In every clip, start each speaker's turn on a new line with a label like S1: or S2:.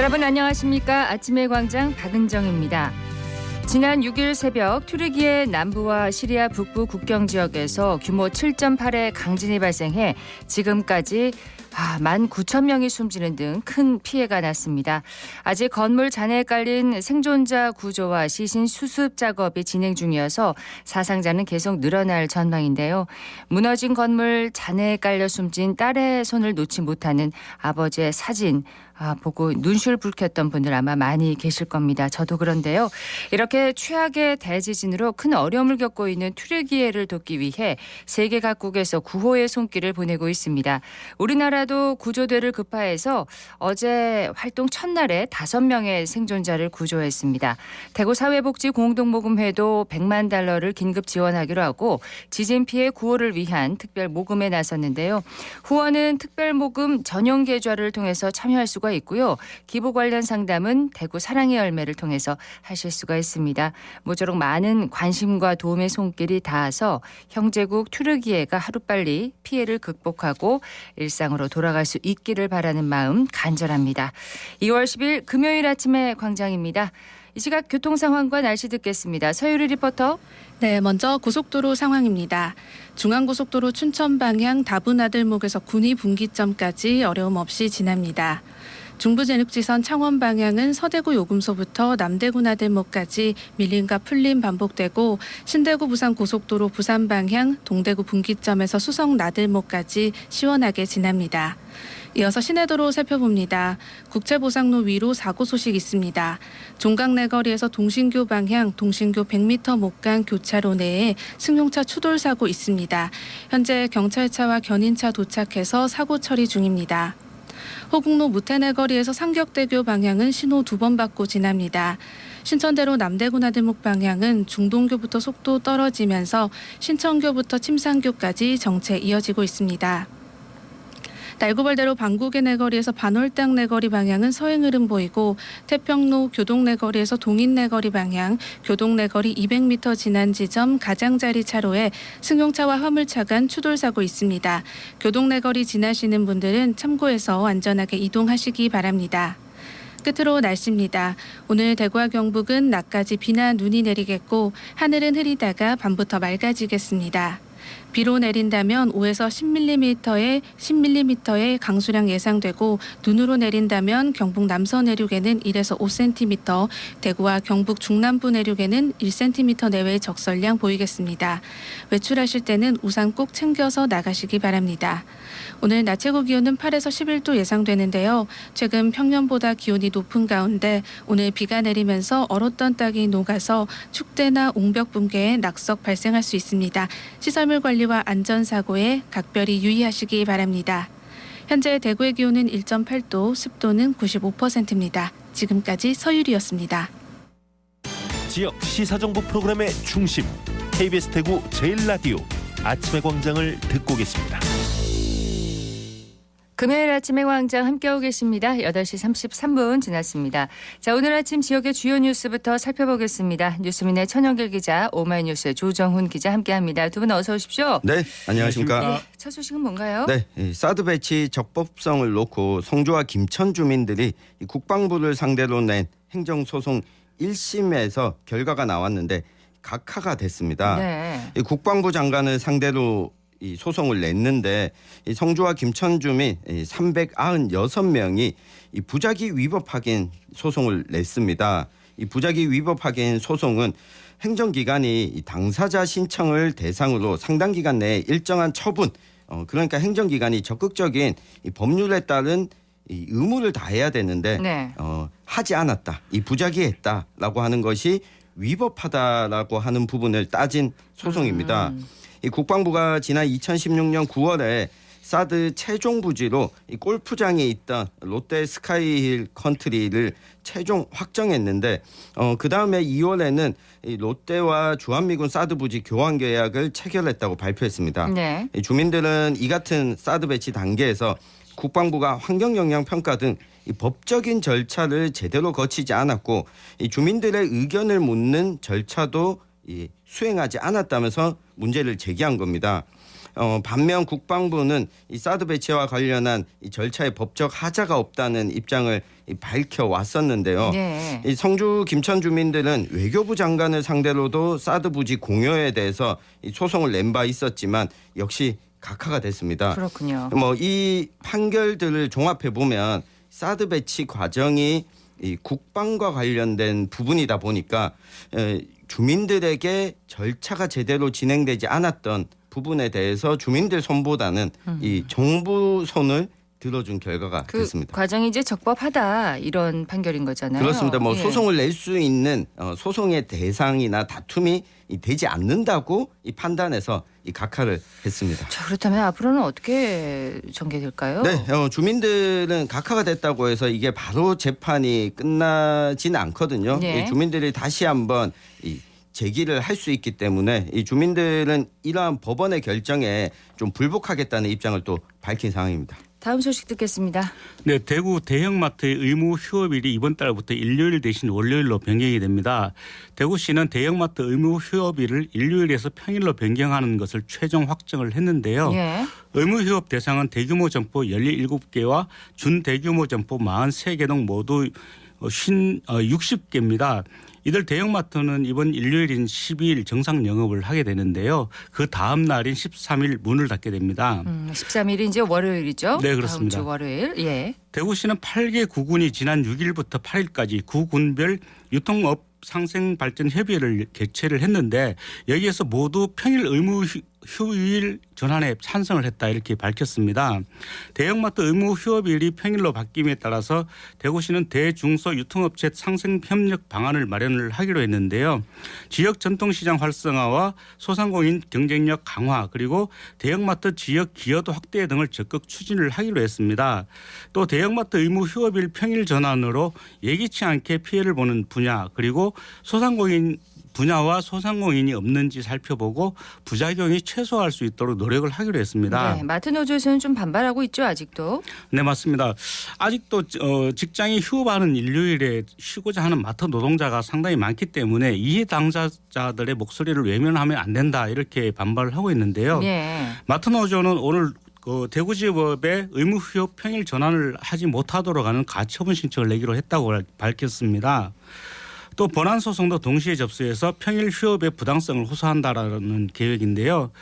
S1: 여러분 안녕하십니까? 아침의 광장 박은정입니다. 지난 6일 새벽 튀르키예 남부와 시리아 북부 국경 지역에서 규모 7.8의 강진이 발생해 지금까지 19,000명이 숨지는 등 큰 피해가 났습니다. 아직 건물 잔해에 깔린 생존자 구조와 시신 수습 작업이 진행 중이어서 사상자는 계속 늘어날 전망인데요. 무너진 건물 잔해에 깔려 숨진 딸의 손을 놓지 못하는 아버지의 사진 보고 눈시울 붉혔던 분들 아마 많이 계실 겁니다. 저도 그런데요. 이렇게 최악의 대지진으로 큰 어려움을 겪고 있는 튀르키예를 돕기 위해 세계 각국에서 구호의 손길을 보내고 있습니다. 우리나라도 구조대를 급파해서 어제 활동 첫날에 5명의 생존자를 구조했습니다. 대구사회복지공동모금회도 100만 달러를 긴급 지원하기로 하고 지진 피해 구호를 위한 특별 모금에 나섰는데요. 후원은 특별 모금 전용 계좌를 통해서 참여할 수가 있고요. 기부 관련 상담은 대구 사랑의 열매를 통해서 하실 수가 있습니다. 모쪼록 많은 관심과 도움의 손길이 닿아서 형제국 튀르키예가 하루빨리 피해를 극복하고 일상으로 돌아갈 수 있기를 바라는 마음 간절합니다. 2월 10일 금요일 아침의 광장입니다. 이 시각 교통 상황과 날씨 듣겠습니다. 서유리 리포터.
S2: 네, 먼저 고속도로 상황입니다. 중앙고속도로 춘천 방향 다부나들목에서 군위 분기점까지 어려움 없이 지납니다. 중부제륙지선 창원 방향은 서대구 요금소부터 남대구 나들목까지 밀림과 풀림 반복되고 신대구 부산 고속도로 부산 방향 동대구 분기점에서 수성 나들목까지 시원하게 지납니다. 이어서 시내도로 살펴봅니다. 국채보상로 위로 사고 소식 있습니다. 종각내거리에서 동신교 방향 동신교 100m 목간 교차로 내에 승용차 추돌 사고 있습니다. 현재 경찰차와 견인차 도착해서 사고 처리 중입니다. 호국로 무태내거리에서 상격대교 방향은 신호 2번 받고 지납니다. 신천대로 남대구 나들목 방향은 중동교부터 속도 떨어지면서 신천교부터 침산교까지 정체 이어지고 있습니다. 날고벌대로 방국의 내거리에서 반월당 내거리 방향은 서행 흐름 보이고 태평로 교동 내거리에서 동인 내거리 방향 교동 내거리 200m 지난 지점 가장자리 차로에 승용차와 화물차 간 추돌 사고 있습니다. 교동 내거리 지나시는 분들은 참고해서 안전하게 이동하시기 바랍니다. 끝으로 날씨입니다. 오늘 대구와 경북은 낮까지 비나 눈이 내리겠고 하늘은 흐리다가 밤부터 맑아지겠습니다. 비로 내린다면 5에서 10mm의 강수량 예상되고 눈으로 내린다면 경북 남서 내륙에는 1에서 5cm, 대구와 경북 중남부 내륙에는 1cm 내외의 적설량 보이겠습니다. 외출하실 때는 우산 꼭 챙겨서 나가시기 바랍니다. 오늘 낮 최고 기온은 8에서 11도 예상되는데요. 최근 평년보다 기온이 높은 가운데 오늘 비가 내리면서 얼었던 땅이 녹아서 축대나 옹벽 붕괴에 낙석 발생할 수 있습니다. 시설물 관리와 안전사고에 각별히 유의하시기 바랍니다. 현재 대구의 기온은 1.8도, 습도는 95%입니다. 지금까지 서유리였습니다.
S3: 지역 시사정보 프로그램의 중심, KBS 대구 제1라디오 아침의 광장을 듣고 계십니다.
S1: 금요일 아침의 광장 함께하고 계십니다. 8시 33분 지났습니다. 자, 오늘 아침 지역의 주요 뉴스부터 살펴보겠습니다. 뉴스민의 천영길 기자, 오마이뉴스의 조정훈 기자 함께합니다. 두 분 어서 오십시오.
S4: 네, 안녕하십니까.
S1: 첫 소식은 뭔가요?
S4: 네, 사드 배치 적법성을 놓고 성주와 김천 주민들이 국방부를 상대로 낸 행정소송 1심에서 결과가 나왔는데 각하가 됐습니다.
S1: 네.
S4: 국방부 장관을 상대로 이 소송을 냈는데 이 성주와 김천 주민 396명이 이 부작위 위법 확인 소송을 냈습니다. 이 부작위 위법 확인 소송은 행정기관이 이 당사자 신청을 대상으로 상당 기간 내에 일정한 처분, 그러니까 행정기관이 적극적인 이 법률에 따른 이 의무를 다해야 되는데
S1: 네.
S4: 하지 않았다, 이 부작위했다라고 하는 것이 위법하다라고 하는 부분을 따진 소송입니다. 이 국방부가 지난 2016년 9월에 사드 최종 부지로 이 골프장에 있던 롯데 스카이힐 컨트리를 최종 확정했는데 그 다음에 2월에는 이 롯데와 주한미군 사드 부지 교환 계약을 체결했다고 발표했습니다.
S1: 네.
S4: 이 주민들은 이 같은 사드 배치 단계에서 국방부가 환경영향평가 등 이 법적인 절차를 제대로 거치지 않았고 이 주민들의 의견을 묻는 절차도 수행하지 않았다면서 문제를 제기한 겁니다. 반면 국방부는 이 사드 배치와 관련한 이 절차에 법적 하자가 없다는 입장을 밝혀왔었는데요.
S1: 네.
S4: 이 성주 김천 주민들은 외교부 장관을 상대로도 사드 부지 공여에 대해서 이 소송을 낸 바 있었지만 역시 각하가 됐습니다.
S1: 그렇군요.
S4: 이 판결들을 종합해 보면 사드 배치 과정이 이 국방과 관련된 부분이다 보니까 주민들에게 절차가 제대로 진행되지 않았던 부분에 대해서 주민들 손보다는 이 정부 손을 들어준 결과가
S1: 그
S4: 됐습니다.
S1: 과정이 이제 적법하다 이런 판결인 거잖아요.
S4: 그렇습니다.
S1: 예.
S4: 소송을 낼 수 있는 소송의 대상이나 다툼이 되지 않는다고 이 판단해서 이 각하를 했습니다.
S1: 자, 그렇다면 앞으로는 어떻게 전개될까요?
S4: 네, 주민들은 각하가 됐다고 해서 이게 바로 재판이 끝나지는 않거든요.
S1: 네.
S4: 이 주민들이 다시 한번 제기를 할 수 있기 때문에 이 주민들은 이러한 법원의 결정에 좀 불복하겠다는 입장을 또 밝힌 상황입니다.
S1: 다음 소식 듣겠습니다.
S5: 네, 대구 대형마트의 의무 휴업일이 이번 달부터 일요일 대신 월요일로 변경이 됩니다. 대구시는 대형마트 의무 휴업일을 일요일에서 평일로 변경하는 것을 최종 확정을 했는데요.
S1: 예.
S5: 의무 휴업 대상은 대규모 점포 17개와 준대규모 점포 43개 등 모두 60개입니다. 이들 대형마트는 이번 일요일인 12일 정상 영업을 하게 되는데요. 그 다음 날인 13일 문을 닫게 됩니다.
S1: 13일이 이제 월요일이죠?
S5: 네, 그렇습니다.
S1: 다음 주 월요일. 예.
S5: 대구시는 8개 구군이 지난 6일부터 8일까지 구군별 유통업 상생발전협의회를 개최를 했는데 여기에서 모두 평일 의무 휴일 전환에 찬성을 했다 이렇게 밝혔습니다. 대형마트 의무 휴업일이 평일로 바뀜에 따라서 대구시는 대중소 유통업체 상생협력 방안을 마련을 하기로 했는데요. 지역 전통시장 활성화와 소상공인 경쟁력 강화 그리고 대형마트 지역 기여도 확대 등을 적극 추진을 하기로 했습니다. 또 대형마트 의무 휴업일 평일 전환으로 예기치 않게 피해를 보는 분야 그리고 소상공인 분야와 소상공인이 없는지 살펴보고 부작용이 최소화할 수 있도록 노력을 하기로 했습니다.
S1: 네, 마트 노조에서는 좀 반발하고 있죠, 아직도.
S5: 네, 맞습니다. 아직도 직장이 휴업하는 일요일에 쉬고자 하는 마트 노동자가 상당히 많기 때문에 이해 당사자들의 목소리를 외면하면 안 된다 이렇게 반발을 하고 있는데요.
S1: 네.
S5: 마트 노조는 오늘 대구지법에 의무 휴업 평일 전환을 하지 못하도록 하는 가처분 신청을 내기로 했다고 밝혔습니다. 또 본안 소송도 동시에 접수해서 평일 휴업의 부당성을 호소한다라는 계획인데요.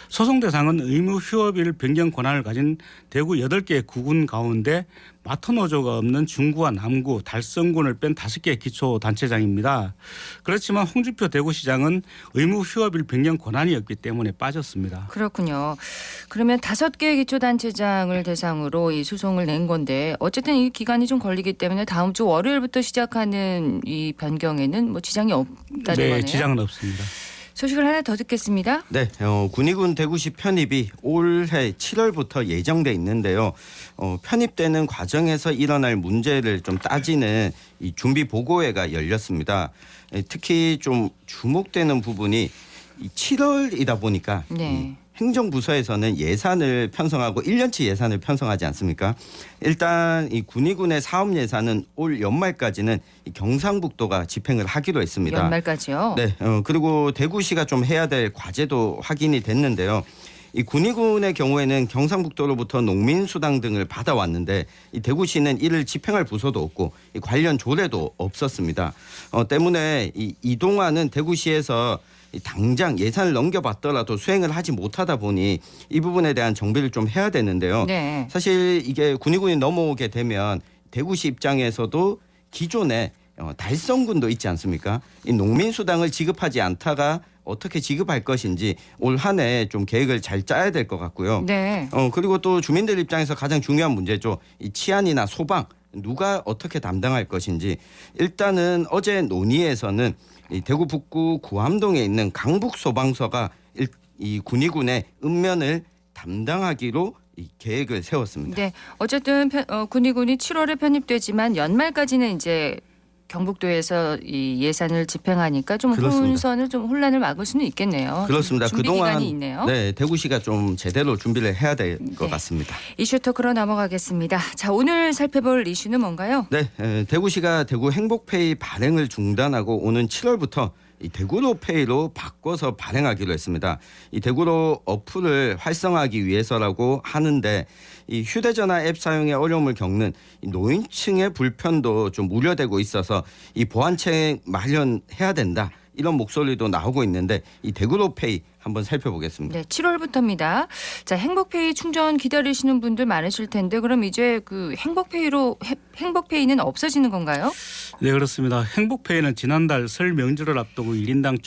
S5: 소송 대상은 의무 휴업일 변경 권한을 가진 대구 8개 구군 가운데 마트 노조가 없는 중구와 남구, 달성군을 뺀 5개 기초단체장입니다. 그렇지만 홍준표 대구시장은 의무 휴업일 변경 권한이 없기 때문에 빠졌습니다.
S1: 그렇군요. 그러면 5개 기초단체장을 대상으로 이 소송을 낸 건데 어쨌든 이 기간이 좀 걸리기 때문에 다음 주 월요일부터 시작하는 이 변경에는 뭐 지장이 없다는 거네요.
S5: 네, 지장은 없습니다.
S1: 소식을 하나 더 듣겠습니다.
S4: 네, 군의군 대구시 편입이 올해 7월부터 예정돼 있는데요. 편입되는 과정에서 일어날 문제를 좀 따지는 이 준비 보고회가 열렸습니다. 특히 좀 주목되는 부분이 7월이다 보니까
S1: 네.
S4: 행정부서에서는 예산을 편성하고 1년치 예산을 편성하지 않습니까? 일단 이 군의군의 사업 예산은 올 연말까지는 이 경상북도가 집행을 하기로 했습니다.
S1: 연말까지요?
S4: 네. 그리고 대구시가 좀 해야 될 과제도 확인이 됐는데요. 이 군의군의 경우에는 경상북도로부터 농민수당 등을 받아왔는데 이 대구시는 이를 집행할 부서도 없고 이 관련 조례도 없었습니다. 때문에 이동안은 대구시에서 당장 예산을 넘겨받더라도 수행을 하지 못하다 보니 이 부분에 대한 정비를 좀 해야 되는데요.
S1: 네.
S4: 사실 이게 군의군이 넘어오게 되면 대구시 입장에서도 기존에 달성군도 있지 않습니까? 이 농민수당을 지급하지 않다가 어떻게 지급할 것인지 올 한 해 좀 계획을 잘 짜야 될 것 같고요.
S1: 네.
S4: 그리고 또 주민들 입장에서 가장 중요한 문제죠. 이 치안이나 소방 누가 어떻게 담당할 것인지 일단은 어제 논의에서는 이 대구 북구 구암동에 있는 강북소방서가 이 군의군의 읍면을 담당하기로 이 계획을 세웠습니다.
S1: 네. 어쨌든 군의군이 7월에 편입되지만 연말까지는 이제 경북도에서 이 예산을 집행하니까 좀 혼선을 좀 혼란을 막을 수는 있겠네요.
S4: 그렇습니다.
S1: 준비
S4: 그동안
S1: 기간이 있네요.
S4: 네, 대구시가 좀 제대로 준비를 해야 될 것 같습니다.
S1: 이슈 토크로 넘어가겠습니다. 자, 오늘 살펴볼 이슈는 뭔가요?
S4: 네, 대구시가 대구 행복페이 발행을 중단하고 오는 7월부터 이 대구로페이로 바꿔서 발행하기로 했습니다. 이 대구로 어플을 활성화하기 위해서라고 하는데 이 휴대전화 앱 사용에 어려움을 겪는 이 노인층의 불편도 좀 우려되고 있어서 이 보완책 마련해야 된다. 이런 목소리도 나오고 있는데 이 대구로페이 한번 살펴보겠습니다.
S1: 네, 7월부터입니다. 자, 행복페이 충전 기다리시는 분들 많으실 텐데 그럼 이제 그 행복페이는 없어지는 건가요?
S5: 네, 그렇습니다. 행복페이는 지난달 설 명절을 앞두고 1인당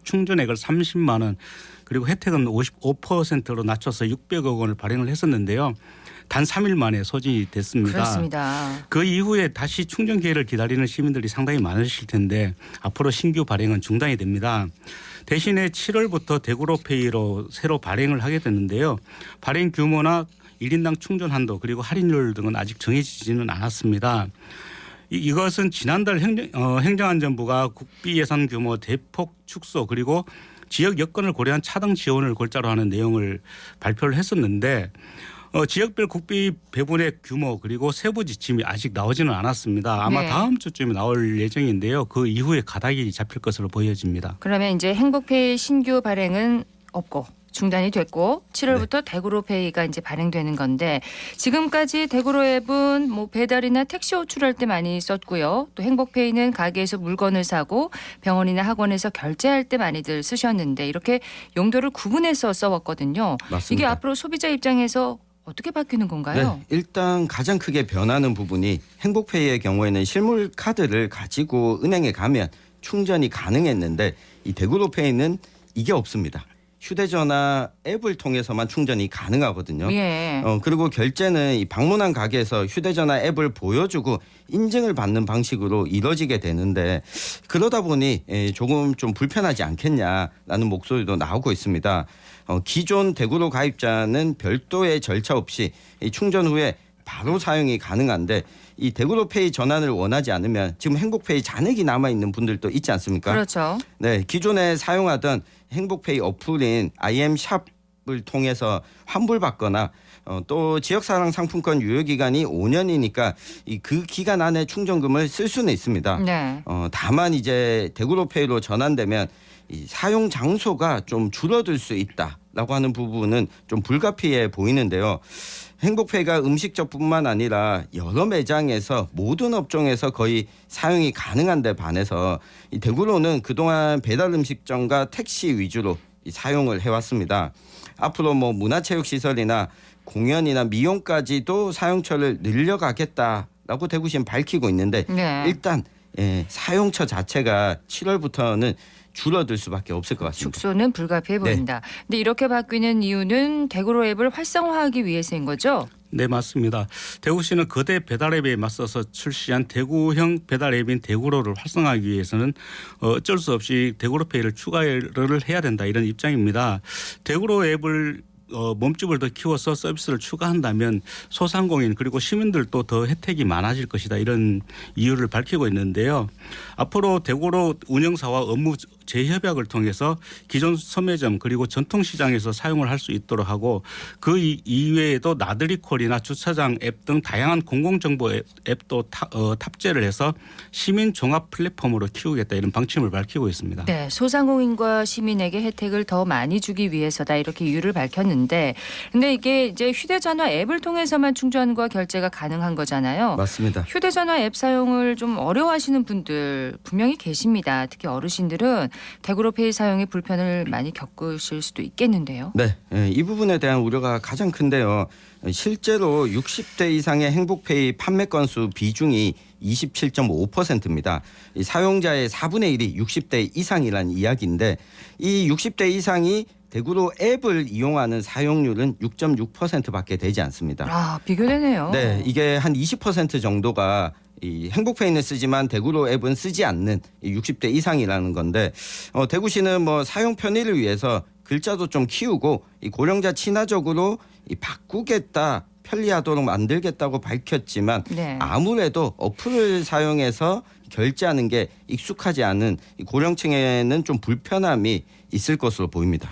S5: 충전액을 30만 원 그리고 혜택은 55%로 낮춰서 600억 원을 발행을 했었는데요. 단 3일 만에 소진이 됐습니다.
S1: 그렇습니다.
S5: 그 이후에 다시 충전 기회를 기다리는 시민들이 상당히 많으실 텐데 앞으로 신규 발행은 중단이 됩니다. 대신에 7월부터 대구로페이로 새로 발행을 하게 됐는데요. 발행 규모나 1인당 충전 한도 그리고 할인율 등은 아직 정해지지는 않았습니다. 이것은 지난달 행정안전부가 국비 예산 규모 대폭 축소 그리고 지역 여건을 고려한 차등 지원을 골자로 하는 내용을 발표를 했었는데 지역별 국비 배분의 규모 그리고 세부 지침이 아직 나오지는 않았습니다. 아마
S1: 네.
S5: 다음 주쯤에 나올 예정인데요. 그 이후에 가닥이 잡힐 것으로 보여집니다.
S1: 그러면 이제 행복페이 신규 발행은 없고 중단이 됐고 7월부터 대구로페이가 이제 발행되는 건데 지금까지 대구로 앱은 뭐 배달이나 택시 호출할 때 많이 썼고요. 또 행복페이는 가게에서 물건을 사고 병원이나 학원에서 결제할 때 많이들 쓰셨는데 이렇게 용도를 구분해서 써왔거든요.
S4: 맞습니다.
S1: 이게 앞으로 소비자 입장에서 어떻게 바뀌는 건가요?
S4: 네, 일단 가장 크게 변하는 부분이 행복페이의 경우에는 실물 카드를 가지고 은행에 가면 충전이 가능했는데 이 대구로페이는 이게 없습니다. 휴대전화 앱을 통해서만 충전이 가능하거든요.
S1: 예.
S4: 그리고 결제는 이 방문한 가게에서 휴대전화 앱을 보여주고 인증을 받는 방식으로 이뤄지게 되는데 그러다 보니 조금 좀 불편하지 않겠냐라는 목소리도 나오고 있습니다. 기존 대구로 가입자는 별도의 절차 없이 이 충전 후에 바로 사용이 가능한데 이 대구로페이 전환을 원하지 않으면 지금 행복페이 잔액이 남아있는 분들도 있지 않습니까?
S1: 그렇죠.
S4: 네, 기존에 사용하던 행복페이 어플인 IM샵을 통해서 환불받거나 또 지역사랑 상품권 유효기간이 5년이니까 그 기간 안에 충전금을 쓸 수는 있습니다.
S1: 네.
S4: 다만 이제 대구로페이로 전환되면 이 사용 장소가 좀 줄어들 수 있다라고 하는 부분은 좀 불가피해 보이는데요. 행복페이가 음식점뿐만 아니라 여러 매장에서 모든 업종에서 거의 사용이 가능한 데 반해서 이 대구로는 그동안 배달 음식점과 택시 위주로 사용을 해왔습니다. 앞으로 뭐 문화체육시설이나 공연이나 미용까지도 사용처를 늘려가겠다라고 대구시는 밝히고 있는데
S1: 네.
S4: 일단 사용처 자체가 7월부터는 줄어들 수밖에 없을 것 같습니다.
S1: 축소는 불가피해 보인다. 근데 이렇게 바뀌는 이유는 대구로 앱을 활성화하기 위해서인 거죠?
S5: 네, 맞습니다. 대구시는 거대 배달 앱에 맞서서 출시한 대구형 배달 앱인 대구로를 활성화하기 위해서는 어쩔 수 없이 대구로페이를 추가를 해야 된다 이런 입장입니다. 대구로 앱을 몸집을 더 키워서 서비스를 추가한다면 소상공인 그리고 시민들도 더 혜택이 많아질 것이다 이런 이유를 밝히고 있는데요. 앞으로 대구로 운영사와 업무 재협약을 통해서 기존 소매점 그리고 전통시장에서 사용을 할 수 있도록 하고 그 이외에도 나들이콜이나 주차장 앱 등 다양한 공공정보 앱도 탑재를 해서 시민 종합 플랫폼으로 키우겠다 이런 방침을 밝히고 있습니다.
S1: 네, 소상공인과 시민에게 혜택을 더 많이 주기 위해서다 이렇게 이유를 밝혔는데 근데 이게 이제 휴대전화 앱을 통해서만 충전과 결제가 가능한 거잖아요.
S4: 맞습니다.
S1: 휴대전화 앱 사용을 좀 어려워하시는 분들 분명히 계십니다. 특히 어르신들은 대구로페이 사용에 불편을 많이 겪으실 수도 있겠는데요.
S4: 네, 이 부분에 대한 우려가 가장 큰데요. 실제로 60대 이상의 행복페이 판매 건수 비중이 27.5%입니다. 이 사용자의 4분의 1이 60대 이상이라는 이야기인데 이 60대 이상이 대구로 앱을 이용하는 사용률은 6.6%밖에 되지 않습니다.
S1: 아, 비교되네요.
S4: 네, 이게 한 20% 정도가 이 행복페이는 쓰지만 대구로 앱은 쓰지 않는 60대 이상이라는 건데 대구시는 뭐 사용 편의를 위해서 글자도 좀 키우고 이 고령자 친화적으로 바꾸겠다 편리하도록 만들겠다고 밝혔지만
S1: 네.
S4: 아무래도 어플을 사용해서 결제하는 게 익숙하지 않은 이 고령층에는 좀 불편함이 있을 것으로 보입니다.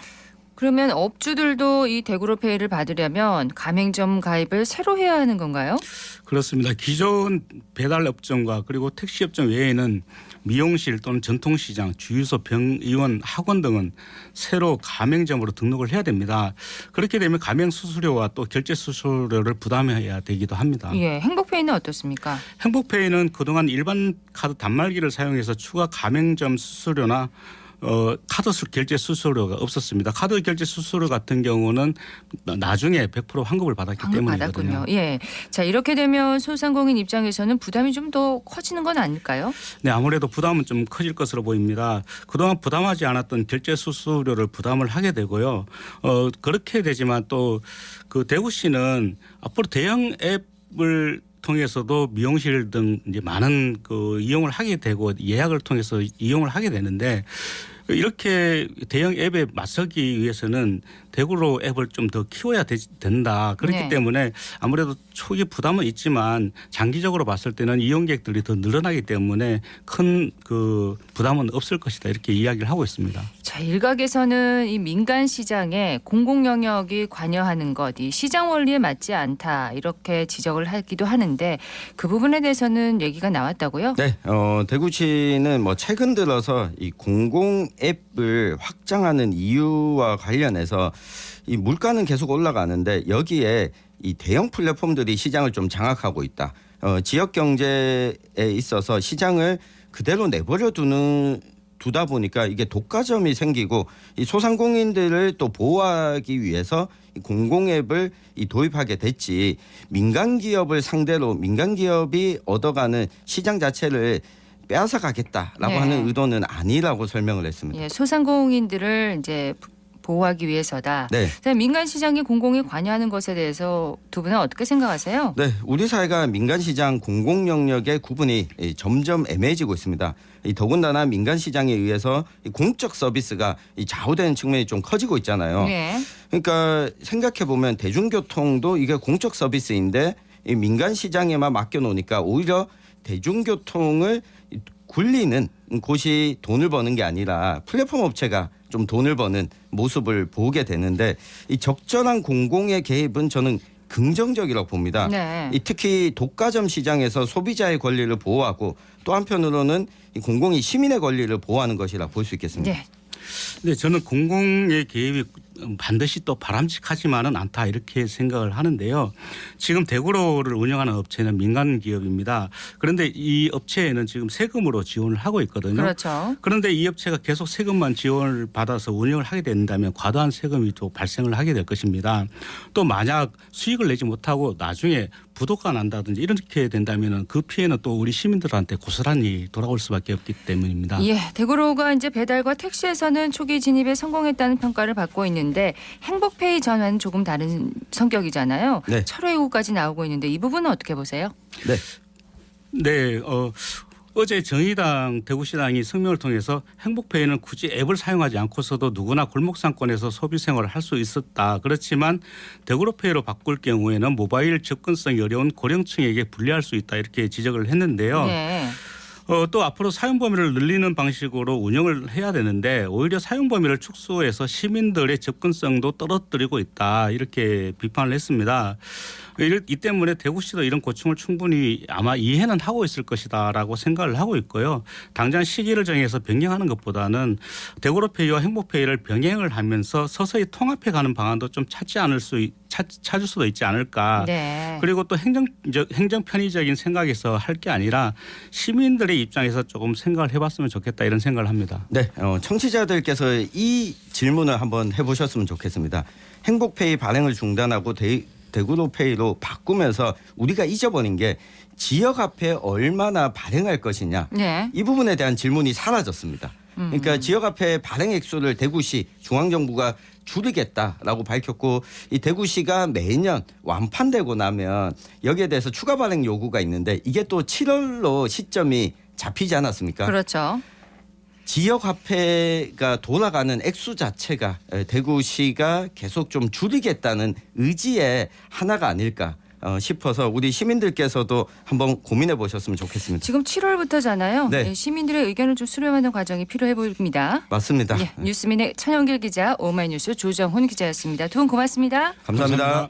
S1: 그러면 업주들도 이 대구로페이를 받으려면 가맹점 가입을 새로 해야 하는 건가요?
S5: 그렇습니다. 기존 배달 업종과 그리고 택시 업종 외에는 미용실 또는 전통시장, 주유소, 병의원, 학원 등은 새로 가맹점으로 등록을 해야 됩니다. 그렇게 되면 가맹 수수료와 또 결제 수수료를 부담해야 되기도 합니다.
S1: 예, 행복페이는 어떻습니까?
S5: 행복페이는 그동안 일반 카드 단말기를 사용해서 추가 가맹점 수수료나 카드 결제 수수료가 없었습니다. 카드 결제 수수료 같은 경우는 나중에 100% 환급을 받았기 때문이거든요.
S1: 받았군요. 예, 자 이렇게 되면 소상공인 입장에서는 부담이 좀 더 커지는 건 아닐까요?
S5: 네, 아무래도 부담은 좀 커질 것으로 보입니다. 그동안 부담하지 않았던 결제 수수료를 부담을 하게 되고요. 그렇게 되지만 또 그 대구시는 앞으로 대형 앱을 통해서도 미용실 등 이제 많은 그 이용을 하게 되고 예약을 통해서 이용을 하게 되는데 이렇게 대형 앱에 맞서기 위해서는 대구로 앱을 좀 더 키워야 된다. 그렇기
S1: 네.
S5: 때문에 아무래도 초기 부담은 있지만 장기적으로 봤을 때는 이용객들이 더 늘어나기 때문에 큰 그 부담은 없을 것이다. 이렇게 이야기를 하고 있습니다.
S1: 자, 일각에서는 이 민간 시장에 공공 영역이 관여하는 것, 이 시장 원리에 맞지 않다 이렇게 지적을 하기도 하는데 그 부분에 대해서는 얘기가 나왔다고요?
S4: 네, 대구시는 뭐 최근 들어서 이 공공 앱을 확장하는 이유와 관련해서 이 물가는 계속 올라가는데 여기에 이 대형 플랫폼들이 시장을 좀 장악하고 있다. 지역 경제에 있어서 시장을 그대로 내버려 두다 보니까 이게 독과점이 생기고 이 소상공인들을 또 보호하기 위해서 이 공공앱을 도입하게 됐지 민간 기업을 상대로 민간 기업이 얻어가는 시장 자체를 빼앗아가겠다라고
S1: 네.
S4: 하는 의도는 아니라고 설명을 했습니다.
S1: 예, 소상공인들을 이제 보호하기 위해서다.
S4: 네.
S1: 민간 시장이 공공에 관여하는 것에 대해서 두 분은 어떻게 생각하세요?
S4: 네, 우리 사회가 민간 시장 공공 영역의 구분이 점점 애매해지고 있습니다. 더군다나 민간 시장에 의해서 공적 서비스가 좌우되는 측면이 좀 커지고 있잖아요.
S1: 네.
S4: 그러니까 생각해 보면 대중교통도 이게 공적 서비스인데 이 민간 시장에만 맡겨놓으니까 오히려 대중교통을 굴리는 곳이 돈을 버는 게 아니라 플랫폼 업체가 좀 돈을 버는 모습을 보게 되는데 이 적절한 공공의 개입은 저는 긍정적이라고 봅니다.
S1: 네.
S4: 특히 독과점 시장에서 소비자의 권리를 보호하고 또 한편으로는 이 공공이 시민의 권리를 보호하는 것이라 볼 수 있겠습니다.
S1: 네.
S5: 네, 저는 공공의 개입이 반드시 또 바람직하지만은 않다 이렇게 생각을 하는데요. 지금 대구로를 운영하는 업체는 민간 기업입니다. 그런데 이 업체에는 지금 세금으로 지원을 하고 있거든요.
S1: 그렇죠.
S5: 그런데 이 업체가 계속 세금만 지원을 받아서 운영을 하게 된다면 과도한 세금이 또 발생을 하게 될 것입니다. 또 만약 수익을 내지 못하고 나중에 부도가 난다든지 이렇게 된다면 그 피해는 또 우리 시민들한테 고스란히 돌아올 수밖에 없기 때문입니다.
S1: 예, 대구로가 이제 배달과 택시에서는 초기 진입에 성공했다는 평가를 받고 있는데 행복페이 전환은 조금 다른 성격이잖아요.
S4: 네.
S1: 철회구까지 나오고 있는데 이 부분은 어떻게 보세요?
S4: 네.
S5: 네, 어제 정의당 대구시당이 성명을 통해서 행복페이는 굳이 앱을 사용하지 않고서도 누구나 골목상권에서 소비 생활을 할 수 있었다. 그렇지만 대구로페이로 바꿀 경우에는 모바일 접근성이 어려운 고령층에게 불리할 수 있다. 이렇게 지적을 했는데요.
S1: 네.
S5: 또 앞으로 사용 범위를 늘리는 방식으로 운영을 해야 되는데 오히려 사용 범위를 축소해서 시민들의 접근성도 떨어뜨리고 있다. 이렇게 비판을 했습니다. 이 때문에 대구시도 이런 고충을 충분히 아마 이해는 하고 있을 것이다라고 생각을 하고 있고요. 당장 시기를 정해서 변경하는 것보다는 대구로페이와 행복페이를 병행을 하면서 서서히 통합해 가는 방안도 좀 찾을 수도 있지 않을까.
S1: 네.
S5: 그리고 또 행정 편의적인 생각에서 할 게 아니라 시민들의 입장에서 조금 생각을 해봤으면 좋겠다 이런 생각을 합니다.
S4: 네, 청취자들께서 이 질문을 한번 해보셨으면 좋겠습니다. 행복페이 발행을 중단하고 대구로페이로 바꾸면서 우리가 잊어버린 게 지역 앞에 얼마나 발행할 것이냐.
S1: 네.
S4: 이 부분에 대한 질문이 사라졌습니다. 그러니까 지역 앞에 발행 액수를 대구시 중앙정부가 줄이겠다라고 밝혔고 이 대구시가 매년 완판되고 나면 여기에 대해서 추가 발행 요구가 있는데 이게 또 7월로 시점이 잡히지 않았습니까?
S1: 그렇죠.
S4: 지역 화폐가 돌아가는 액수 자체가 대구시가 계속 좀 줄이겠다는 의지의 하나가 아닐까. 싶어서 우리 시민들께서도 한번 고민해 보셨으면 좋겠습니다.
S1: 지금 7월부터잖아요.
S4: 네.
S1: 시민들의 의견을 좀 수렴하는 과정이 필요해 보입니다.
S4: 맞습니다.
S1: 예, 뉴스민의 천영길 기자, 오마이뉴스 조정훈 기자였습니다. 두 분 고맙습니다.
S4: 감사합니다.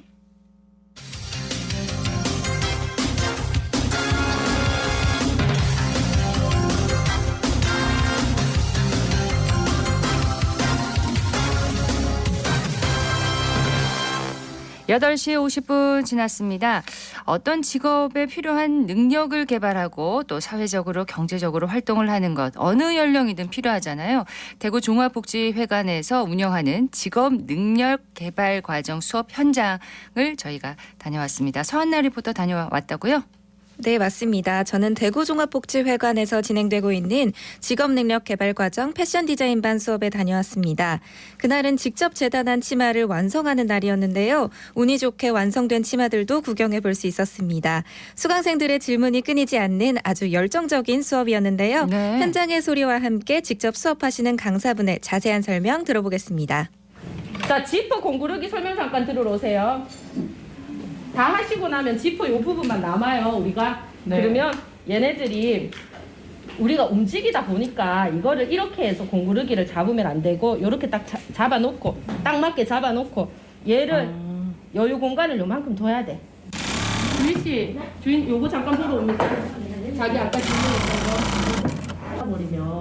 S1: 여덟 시 50분 지났습니다. 어떤 직업에 필요한 능력을 개발하고 또 사회적으로 경제적으로 활동을 하는 것 어느 연령이든 필요하잖아요. 대구 종합복지회관에서 운영하는 직업 능력 개발 과정 수업 현장을 저희가 다녀왔습니다. 서한나 리포터 다녀왔다고요?
S6: 네, 맞습니다. 저는 대구종합복지회관에서 진행되고 있는 직업능력개발과정 패션 디자인반 수업에 다녀왔습니다. 그날은 직접 재단한 치마를 완성하는 날이었는데요. 운이 좋게 완성된 치마들도 구경해 볼 수 있었습니다. 수강생들의 질문이 끊이지 않는 아주 열정적인 수업이었는데요.
S1: 네.
S6: 현장의 소리와 함께 직접 수업하시는 강사분의 자세한 설명 들어보겠습니다.
S7: 자, 지퍼 공구르기 설명 잠깐 들으러 오세요. 다 하시고 나면 지퍼 이 부분만 남아요, 우리가.
S1: 네.
S7: 그러면 얘네들이 우리가 움직이다 보니까 이거를 이렇게 해서 공구르기를 잡으면 안 되고 이렇게 딱 잡아놓고 딱 맞게 잡아놓고 얘를 여유 공간을 요만큼 둬야 돼. 주희 씨, 주인 요거 잠깐 보러 옵니다. 자기 아까 질문했던 거 버리면.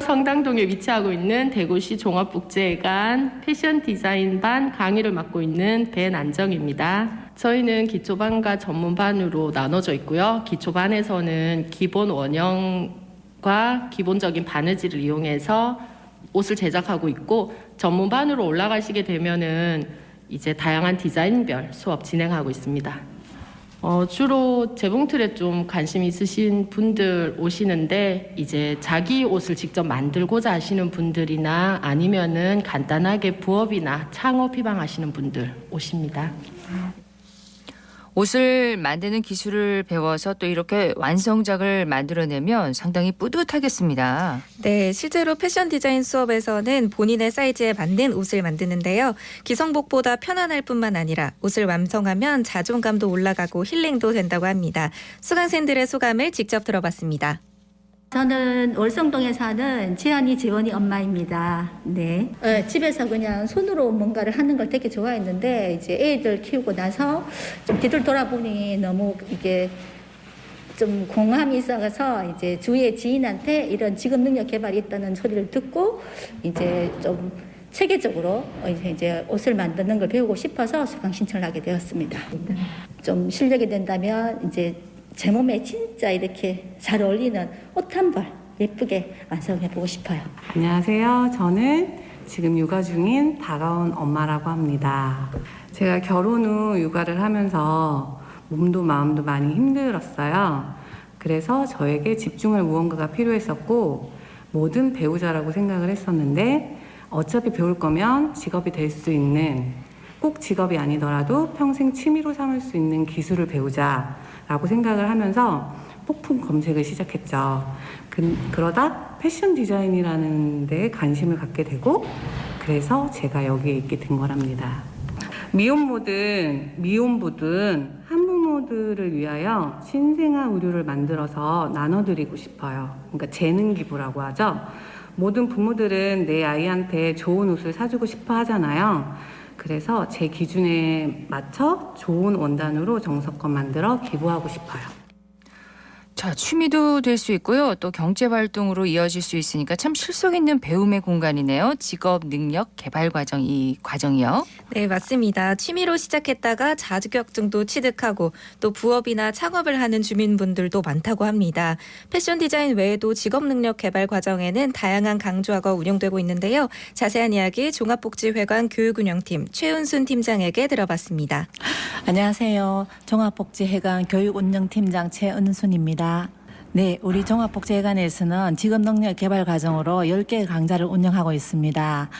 S7: 성당동에 위치하고 있는 대구시 종합복지회관 패션 디자인반 강의를 맡고 있는 배난정입니다. 저희는 기초반과 전문반으로 나눠져 있고요. 기초반에서는 기본 원형과 기본적인 바느질을 이용해서 옷을 제작하고 있고, 전문반으로 올라가시게 되면은 이제 다양한 디자인별 수업 진행하고 있습니다. 주로 재봉틀에 좀 관심 있으신 분들 오시는데, 이제 자기 옷을 직접 만들고자 하시는 분들이나 아니면은 간단하게 부업이나 창업 희망하시는 분들 오십니다.
S1: 옷을 만드는 기술을 배워서 또 이렇게 완성작을 만들어내면 상당히 뿌듯하겠습니다.
S6: 네, 실제로 패션 디자인 수업에서는 본인의 사이즈에 맞는 옷을 만드는데요. 기성복보다 편안할 뿐만 아니라 옷을 완성하면 자존감도 올라가고 힐링도 된다고 합니다. 수강생들의 소감을 직접 들어봤습니다.
S8: 저는 월성동에 사는 지안이 지원이 엄마입니다. 네. 집에서 그냥 손으로 뭔가를 하는 걸 되게 좋아했는데, 이제 애들 키우고 나서 좀 뒤를 돌아보니 너무 이게 좀 공감이 있어서 이제 주위의 지인한테 이런 직업 능력 개발이 있다는 소리를 듣고 이제 좀 체계적으로 이제 옷을 만드는 걸 배우고 싶어서 수강 신청을 하게 되었습니다. 좀 실력이 된다면 이제 제 몸에 진짜 이렇게 잘 어울리는 옷 한 벌 예쁘게 완성해보고 싶어요.
S9: 안녕하세요. 저는 지금 육아 중인 다가온 엄마라고 합니다. 제가 결혼 후 육아를 하면서 몸도 마음도 많이 힘들었어요. 그래서 저에게 집중할 무언가가 필요했었고, 뭐든 배우자라고 생각을 했었는데, 어차피 배울 거면 직업이 될 수 있는, 꼭 직업이 아니더라도 평생 취미로 삼을 수 있는 기술을 배우자라고 생각을 하면서 폭풍 검색을 시작했죠. 그러다 패션 디자인이라는 데에 관심을 갖게 되고, 그래서 제가 여기에 있게 된 거랍니다. 미혼부든 한부모들을 위하여 신생아 의류를 만들어서 나눠드리고 싶어요. 그러니까 재능 기부라고 하죠. 모든 부모들은 내 아이한테 좋은 옷을 사주고 싶어 하잖아요. 그래서 제 기준에 맞춰 좋은 원단으로 정성껏 만들어 기부하고 싶어요.
S1: 자, 취미도 될 수 있고요. 또 경제 활동으로 이어질 수 있으니까 참 실속 있는 배움의 공간이네요. 직업 능력 개발 과정, 이 과정이요.
S6: 네, 맞습니다. 취미로 시작했다가 자격증도 취득하고 또 부업이나 창업을 하는 주민분들도 많다고 합니다. 패션 디자인 외에도 직업 능력 개발 과정에는 다양한 강좌가 운영되고 있는데요. 자세한 이야기 종합복지회관 교육운영팀 최은순 팀장에게 들어봤습니다.
S10: 안녕하세요. 종합복지회관 교육운영팀장 최은순입니다. 네, 우리 종합복지회관에서는 직업능력 개발 과정으로 10개의 강좌를 운영하고 있습니다.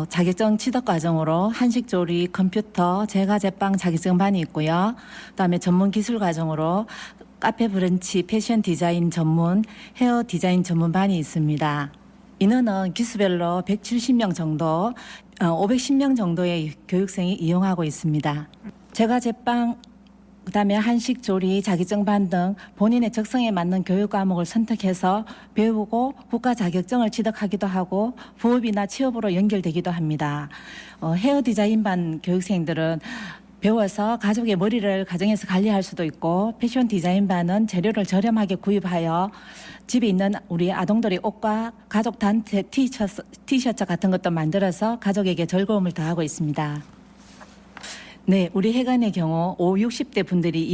S10: 자격증 취득 과정으로 한식조리, 컴퓨터, 제과 제빵 자격증반이 있고요. 그다음에 전문 기술 과정으로 카페 브런치, 패션 디자인 전문, 헤어 디자인 전문반이 있습니다. 인원은 기수별로 170명 정도 510명 정도의 교육생이 이용하고 있습니다. 제과 제빵, 그다음에 한식 조리, 자기증반 등 본인의 적성에 맞는 교육 과목을 선택해서 배우고 국가 자격증을 취득하기도 하고 부업이나 취업으로 연결되기도 합니다. 헤어 디자인반 교육생들은 배워서 가족의 머리를 가정에서 관리할 수도 있고, 패션 디자인반은 재료를 저렴하게 구입하여 집에 있는 우리 아동들의 옷과 가족 단체 티셔츠 같은 것도 만들어서 가족에게 즐거움을 더하고 있습니다. 네, 우리 해관의 경우 60대 분들이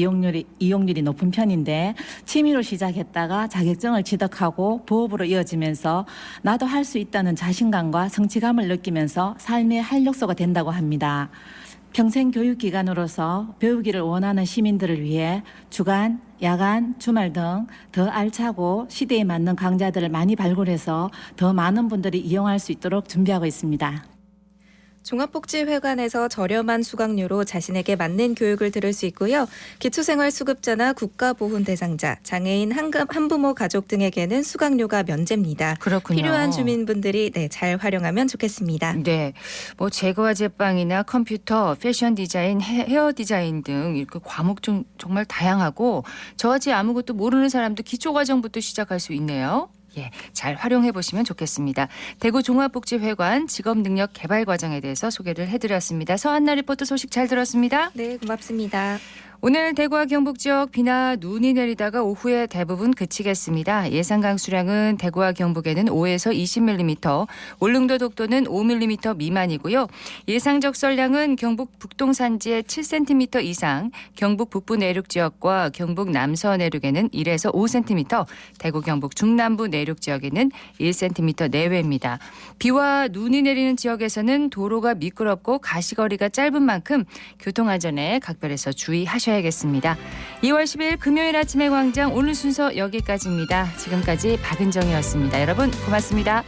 S10: 이용률이 높은 편인데, 취미로 시작했다가 자격증을 취득하고 부업으로 이어지면서 나도 할 수 있다는 자신감과 성취감을 느끼면서 삶의 활력소가 된다고 합니다. 평생 교육기관으로서 배우기를 원하는 시민들을 위해 주간, 야간, 주말 등 더 알차고 시대에 맞는 강좌들을 많이 발굴해서 더 많은 분들이 이용할 수 있도록 준비하고 있습니다.
S6: 종합복지회관에서 저렴한 수강료로 자신에게 맞는 교육을 들을 수 있고요. 기초생활수급자나 국가보훈 대상자, 장애인, 한부모 가족 등에게는 수강료가 면제입니다.
S1: 그렇군요.
S6: 필요한 주민분들이 잘 활용하면 좋겠습니다.
S1: 네, 뭐 제과 제빵이나 컴퓨터, 패션 디자인, 헤어 디자인 등 이렇게 과목 좀 정말 다양하고 저같이 아무것도 모르는 사람도 기초 과정부터 시작할 수 있네요. 예, 잘 활용해 보시면 좋겠습니다. 대구 종합복지회관 직업능력 개발 과정에 대해서 소개를 해드렸습니다. 서한나 리포터 소식 잘 들었습니다.
S6: 네, 고맙습니다.
S1: 오늘 대구와 경북 지역 비나 눈이 내리다가 오후에 대부분 그치겠습니다. 예상 강수량은 대구와 경북에는 5에서 20mm, 울릉도 독도는 5mm 미만이고요. 예상 적설량은 경북 북동 산지에 7cm 이상, 경북 북부 내륙 지역과 경북 남서 내륙에는 1에서 5cm, 대구 경북 중남부 내륙 지역에는 1cm 내외입니다. 비와 눈이 내리는 지역에서는 도로가 미끄럽고 가시거리가 짧은 만큼 교통안전에 각별해서 주의하셔야겠습니다. 2월 10일 금요일 아침의 광장 오늘 순서 여기까지입니다. 지금까지 박은정이었습니다. 여러분 고맙습니다.